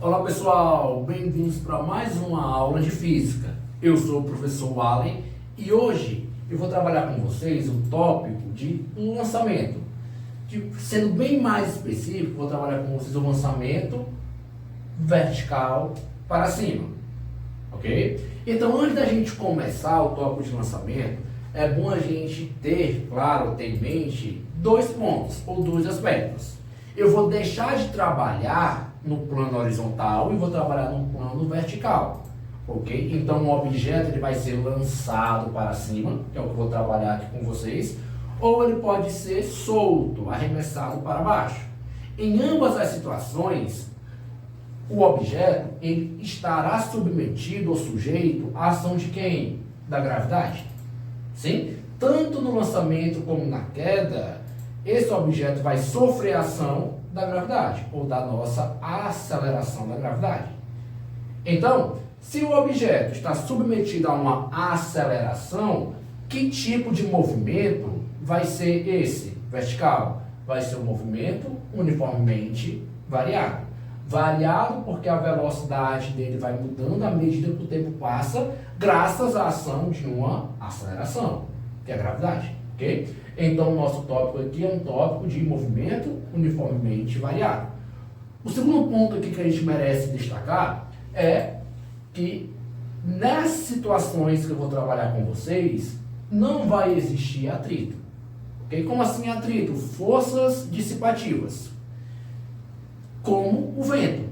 Olá pessoal, bem-vindos para mais uma aula de física. Eu sou o professor Allen e hoje eu vou trabalhar com vocês o tópico de um lançamento. Sendo bem mais específico, vou trabalhar com vocês o lançamento vertical para cima, ok? Então, antes da gente começar o tópico de lançamento, é bom a gente ter em mente dois pontos ou dois aspectos. Eu vou deixar de trabalhar no plano horizontal e vou trabalhar no plano vertical, ok? Então, o objeto ele vai ser lançado para cima, que é o que eu vou trabalhar aqui com vocês, ou ele pode ser solto, arremessado para baixo. Em ambas as situações, o objeto ele estará submetido ou sujeito à ação de quem? Da gravidade. Sim? Tanto no lançamento como na queda, esse objeto vai sofrer a ação da gravidade, ou da nossa aceleração da gravidade. Então, se o objeto está submetido a uma aceleração, que tipo de movimento vai ser esse? Vertical. Vai ser um movimento uniformemente variado. Variado porque a velocidade dele vai mudando à medida que o tempo passa, graças à ação de uma aceleração, que é a gravidade, ok? Então, o nosso tópico aqui é um tópico de movimento uniformemente variado. O segundo ponto aqui que a gente merece destacar é que nessas situações que eu vou trabalhar com vocês, não vai existir atrito, ok? Como assim atrito? Forças dissipativas, como o vento.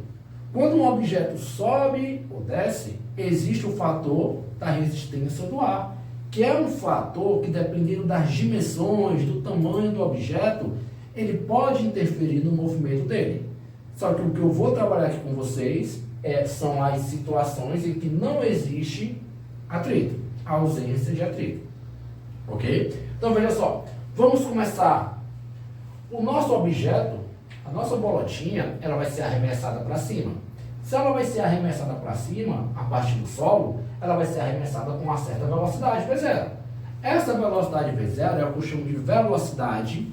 Quando um objeto sobe ou desce, existe o fator da resistência do ar, que é um fator que, dependendo das dimensões, do tamanho do objeto, ele pode interferir no movimento dele. Só que o que eu vou trabalhar aqui com vocês são as situações em que não existe atrito, a ausência de atrito. Ok? Então, veja só, vamos começar. O nosso objeto, a nossa bolotinha, ela vai ser arremessada para cima. Se ela vai ser arremessada para cima, a partir do solo, ela vai ser arremessada com uma certa velocidade V0. Essa velocidade V0 é o que eu chamo de velocidade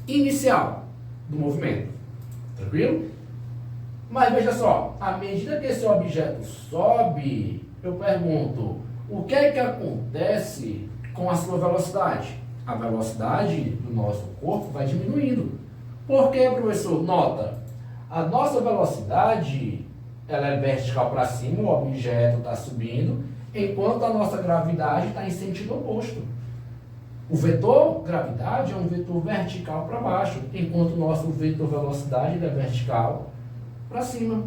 inicial do movimento. Tranquilo? Mas veja só, à medida que esse objeto sobe, eu pergunto, o que é que acontece com a sua velocidade? A velocidade do nosso corpo vai diminuindo. Por quê, professor? Nota, a nossa velocidade ela é vertical para cima, o objeto está subindo, enquanto a nossa gravidade está em sentido oposto. O vetor gravidade é um vetor vertical para baixo, enquanto o nosso vetor velocidade é vertical para cima.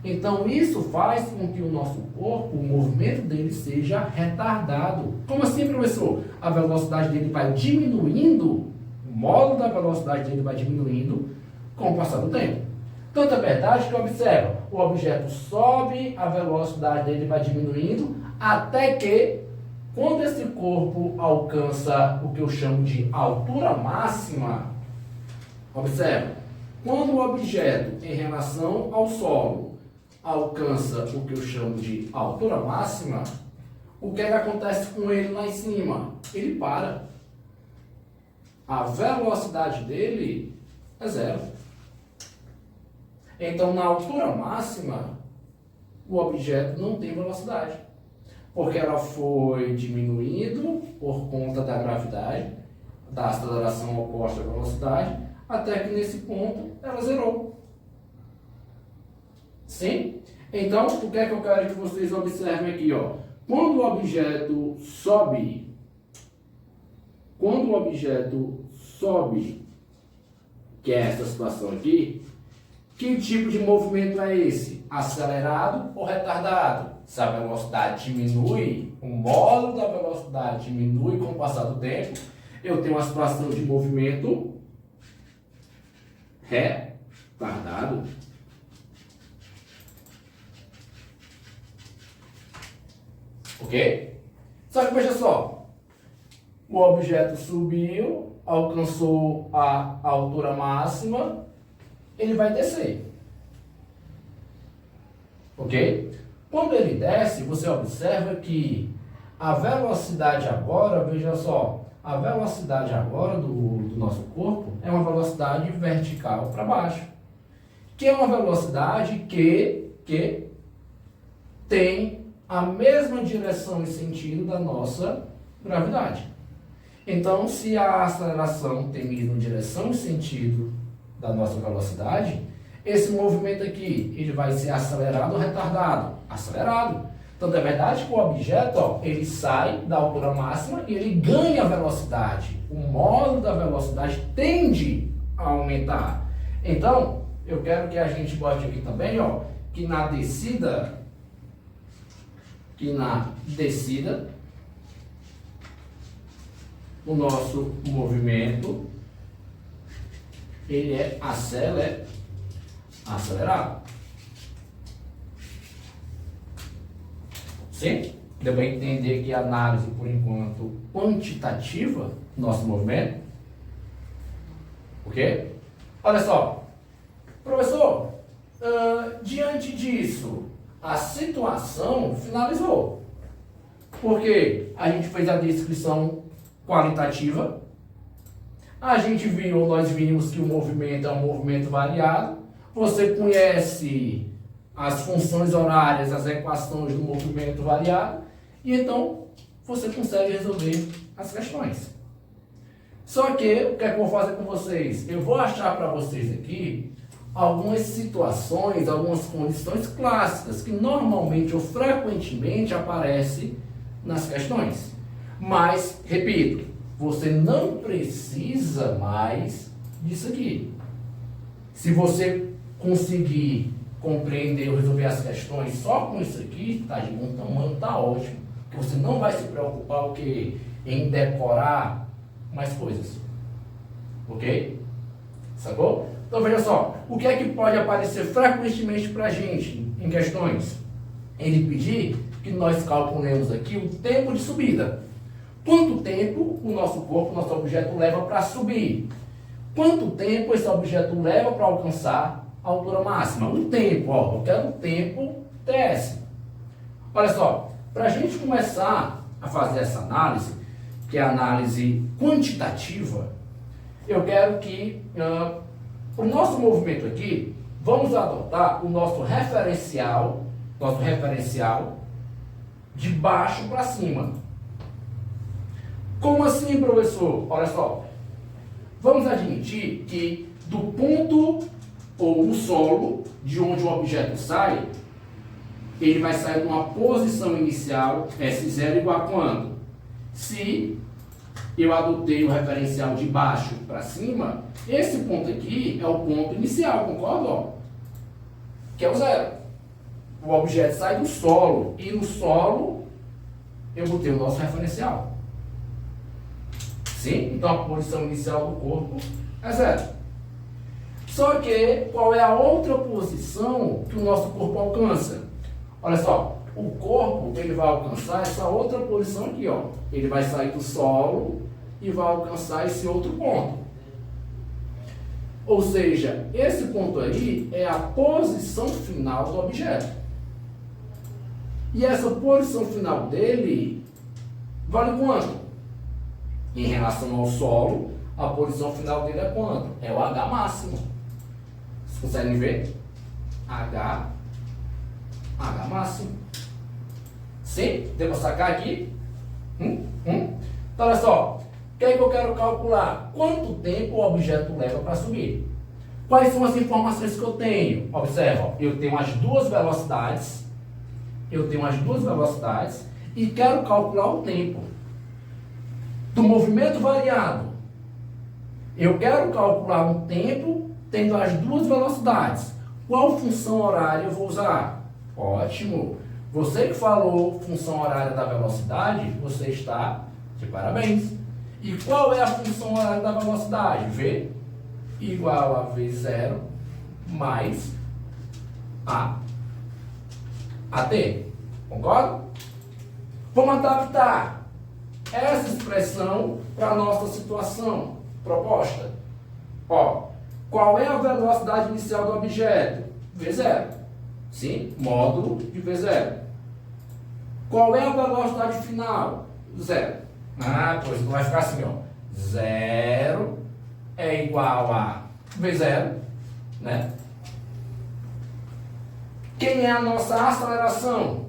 Então, isso faz com que o nosso corpo, o movimento dele seja retardado. Como assim, professor? A velocidade dele vai diminuindo, o módulo da velocidade dele vai diminuindo com o passar do tempo. Tanto é verdade que observa, o objeto sobe, a velocidade dele vai diminuindo, até que, quando esse corpo alcança o que eu chamo de altura máxima, observa, quando o objeto em relação ao solo alcança o que eu chamo de altura máxima, o que é que acontece com ele lá em cima? Ele para. A velocidade dele é zero. Então, na altura máxima, o objeto não tem velocidade, porque ela foi diminuindo por conta da gravidade, da aceleração oposta à velocidade, até que nesse ponto ela zerou. Sim? Então, o que é que eu quero que vocês observem aqui? Ó? Quando o objeto sobe, que é essa situação aqui, que tipo de movimento é esse? Acelerado ou retardado? Se a velocidade diminui, o módulo da velocidade diminui com o passar do tempo, eu tenho uma situação de movimento retardado. Ok? Só que veja só, o objeto subiu, alcançou a altura máxima, ele vai descer. Ok? Quando ele desce, você observa que a velocidade agora, veja só, a velocidade agora do nosso corpo é uma velocidade vertical para baixo, que é uma velocidade que que tem a mesma direção e sentido da nossa gravidade. Então, se a aceleração tem mesma direção e sentido da nossa velocidade, esse movimento aqui, ele vai ser acelerado ou retardado? Acelerado. Então, é verdade que o objeto, ó, ele sai da altura máxima e ele ganha velocidade. O módulo da velocidade tende a aumentar. Então, eu quero que a gente bote aqui também, ó, que na descida, o nosso movimento, ele é acelerado. Sim? Deu para entender que a análise, por enquanto, quantitativa do nosso movimento. Ok? Olha só. Professor, diante disso, a situação finalizou. Porque a gente fez a descrição qualitativa. Nós vimos que o movimento é um movimento variado. Você conhece as funções horárias, as equações do movimento variado, e então você consegue resolver as questões. Só que, o que é que eu vou fazer com vocês? Eu vou achar para vocês aqui algumas situações, algumas condições clássicas que normalmente ou frequentemente aparecem nas questões. Mas, repito, você não precisa mais disso aqui. Se você conseguir compreender ou resolver as questões só com isso aqui, tá de bom tamanho, tá ótimo. Porque você não vai se preocupar o quê? Em decorar mais coisas. Ok? Sacou? Então veja só, o que é que pode aparecer frequentemente para a gente em questões? Ele pedir que nós calculemos aqui o tempo de subida. Quanto tempo o nosso corpo, o nosso objeto leva para subir? Quanto tempo esse objeto leva para alcançar a altura máxima? Um tempo, ó, eu quero um tempo TS. Olha só, para a gente começar a fazer essa análise, que é a análise quantitativa, eu quero que o nosso movimento aqui, vamos adotar o nosso referencial de baixo para cima. Como assim, professor? Olha só, vamos admitir que do ponto ou no solo, de onde o objeto sai, ele vai sair de uma posição inicial S0 igual a quanto? Se eu adotei o referencial de baixo para cima, esse ponto aqui é o ponto inicial, concorda? Ó? Que é o zero. O objeto sai do solo, e no solo eu botei o nosso referencial. Sim? Então a posição inicial do corpo é zero. Só que, qual é a outra posição que o nosso corpo alcança? Olha só, o corpo ele vai alcançar essa outra posição aqui, ó. Ele vai sair do solo e vai alcançar esse outro ponto. Ou seja, esse ponto aí é a posição final do objeto. E essa posição final dele vale quanto? Em relação ao solo, a posição final dele é quanto? É o H máximo. Vocês conseguem ver? H máximo. Sim? Deu para sacar aqui? Então, olha só. O que é que eu quero calcular? Quanto tempo o objeto leva para subir? Quais são as informações que eu tenho? Observa, eu tenho as duas velocidades. E quero calcular o tempo do movimento variado. Eu quero calcular um tempo tendo as duas velocidades. Qual função horária eu vou usar? Ótimo! Você que falou função horária da velocidade, você está de parabéns. E qual é a função horária da velocidade? V igual a V0 mais AT. Concorda? Vamos adaptar essa expressão para a nossa situação proposta. Ó, qual é a velocidade inicial do objeto? V0. Sim? Módulo de V0. Qual é a velocidade final? Zero. Pois não vai ficar assim, ó. 0 é igual a V0, né? Quem é a nossa aceleração?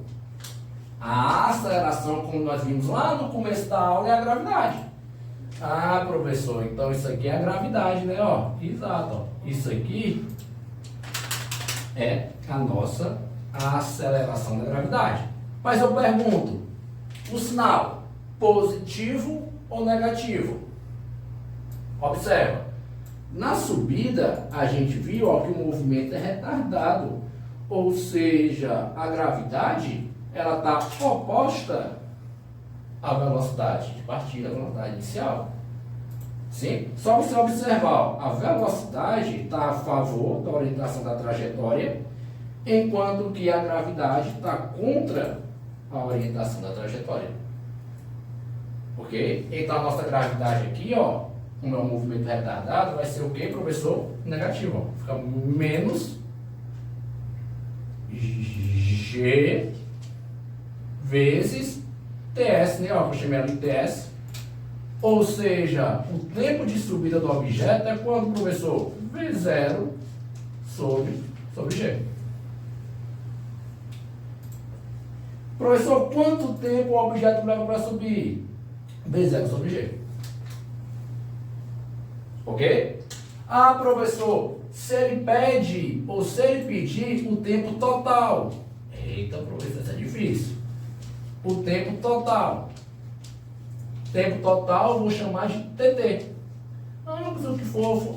A aceleração, como nós vimos lá no começo da aula, é a gravidade. Ah, professor, então isso aqui é a gravidade, né? Ó, exato, ó. Isso aqui é a nossa aceleração da gravidade. Mas eu pergunto, o sinal positivo ou negativo? Observa, na subida a gente viu ó, que o movimento é retardado, ou seja, a gravidade ela está oposta à velocidade de partida, à velocidade inicial. Sim? Só você observar, ó, a velocidade está a favor da orientação da trajetória, enquanto que a gravidade está contra a orientação da trajetória. Ok? Então a nossa gravidade aqui, ó, como é um movimento retardado, vai ser o que, professor? Negativo. Ó. Fica menos G vezes TS, né? Ó, que eu chamei ali de TS. Ou seja, o tempo de subida do objeto é quanto, professor? V0 sobre G. Professor, quanto tempo o objeto leva para subir? V0 sobre G. Ok? Ah, professor, se ele pede ou se ele pedir o tempo total. Eita, professor, isso é difícil. O tempo total. Tempo total, vou chamar de TT. Ah, professor, que fofo.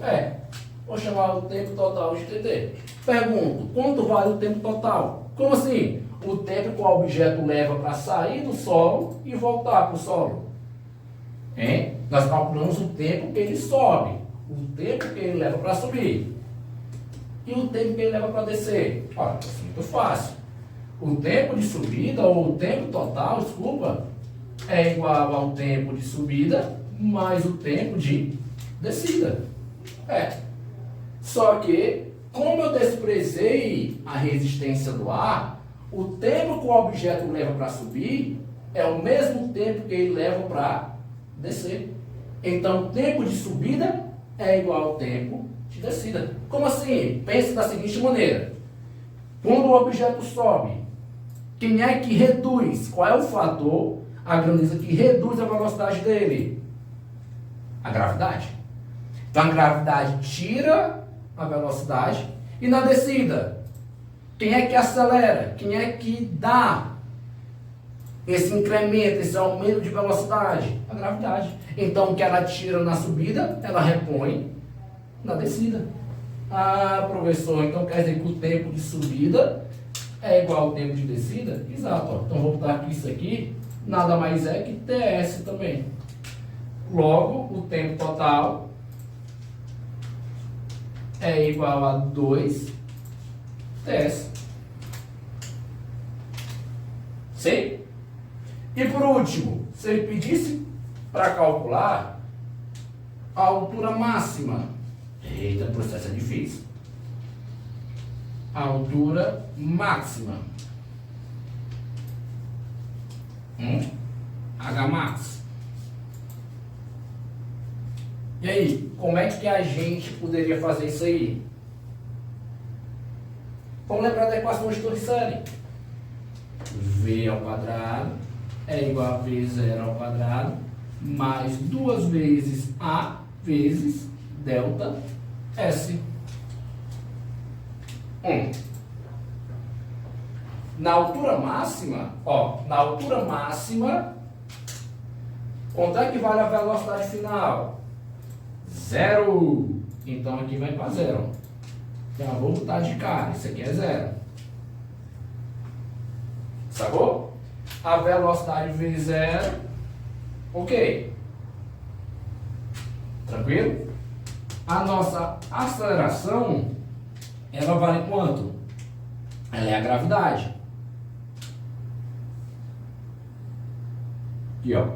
Vou chamar o tempo total de TT. Pergunto, quanto vale o tempo total? Como assim? O tempo que o objeto leva para sair do solo e voltar para o solo. Hein? Nós calculamos o tempo que ele sobe, o tempo que ele leva para subir e o tempo que ele leva para descer. Olha, isso é muito fácil. O tempo de subida, ou o tempo total, desculpa, é igual ao tempo de subida mais o tempo de descida. Só que, como eu desprezei a resistência do ar, o tempo que o objeto leva para subir é o mesmo tempo que ele leva para descer. Então, o tempo de subida é igual ao tempo de descida. Como assim? Pense da seguinte maneira. Quando o objeto sobe, quem é que reduz? Qual é o fator, a grandeza que reduz a velocidade dele? A gravidade. Então, a gravidade tira a velocidade. E na descida, quem é que acelera? Quem é que dá esse incremento, esse aumento de velocidade? A gravidade. Então, o que ela tira na subida, ela repõe na descida. Ah, professor, então quer dizer que o tempo de subida é igual ao tempo de descida? Exato. Ó. Então, vou botar aqui isso aqui, nada mais é que TS também. Logo, o tempo total é igual a 2 TS. Sim? E por último, se ele pedisse para calcular a altura máxima. Eita, o processo é difícil. A altura máxima. Hmax. E aí, como é que a gente poderia fazer isso aí? Vamos lembrar da equação de Torricelli. V ao quadrado é igual a V0 ao quadrado mais 2 vezes A vezes delta S. Na altura máxima, quanto é que vale a velocidade final? 0. Então aqui vai para 0. Já vou botar de cara, isso aqui é 0. Sacou? A velocidade V0, ok. Tranquilo? A nossa aceleração, ela vale quanto? Ela é a gravidade. Aqui, ó.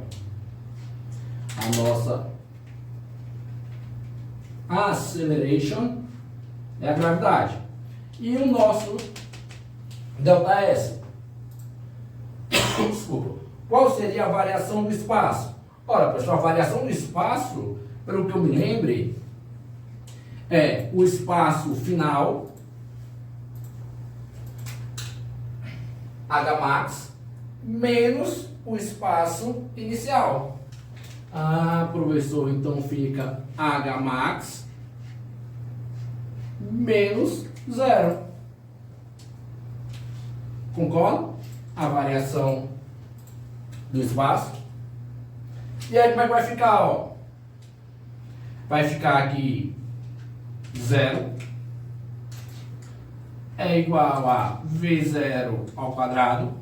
A nossa acceleration é a gravidade. E o nosso ΔS. Desculpa. Qual seria a variação do espaço? Ora, pessoal, a variação do espaço, pelo que eu me lembre, é o espaço final Hmax menos o espaço inicial. Ah, professor, então fica Hmax menos 0. Concorda? A variação do espaço. E aí como é que vai ficar? Ó? Vai ficar aqui 0 é igual a V0 ao quadrado.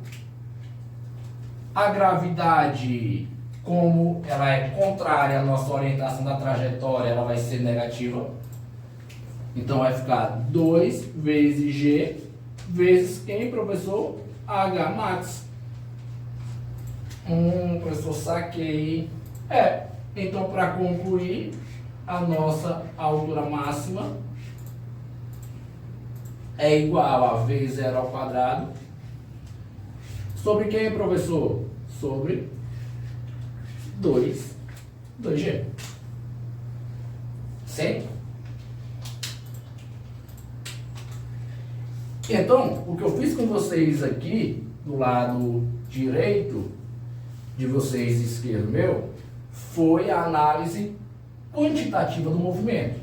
A gravidade, como ela é contrária à nossa orientação da trajetória, ela vai ser negativa. Então vai ficar 2 vezes G vezes quem, professor? Hmax. Professor, saquei. Então para concluir, a nossa altura máxima é igual a V0 ao quadrado. Sobre quem, professor? Sobre 2G. Certo? Então, o que eu fiz com vocês aqui, do lado direito de vocês, esquerdo meu, foi a análise quantitativa do movimento.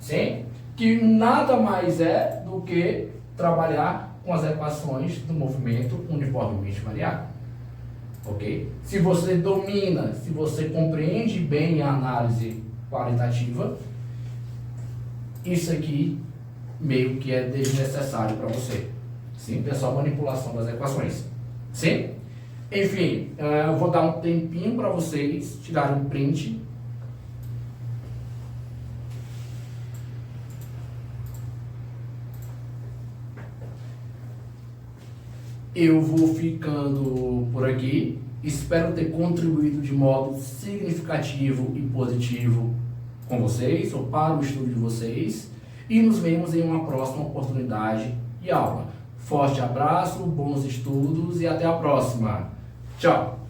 Sim? Que nada mais é do que trabalhar com as equações do movimento uniformemente variável. Ok? Se você domina, se você compreende bem a análise qualitativa, isso aqui meio que é desnecessário para você. Sim? É só manipulação das equações. Sim? Enfim, eu vou dar um tempinho para vocês tirarem um print. Eu vou ficando por aqui. Espero ter contribuído de modo significativo e positivo com vocês, ou para o estudo de vocês. E nos vemos em uma próxima oportunidade de aula. Forte abraço, bons estudos e até a próxima. Tchau!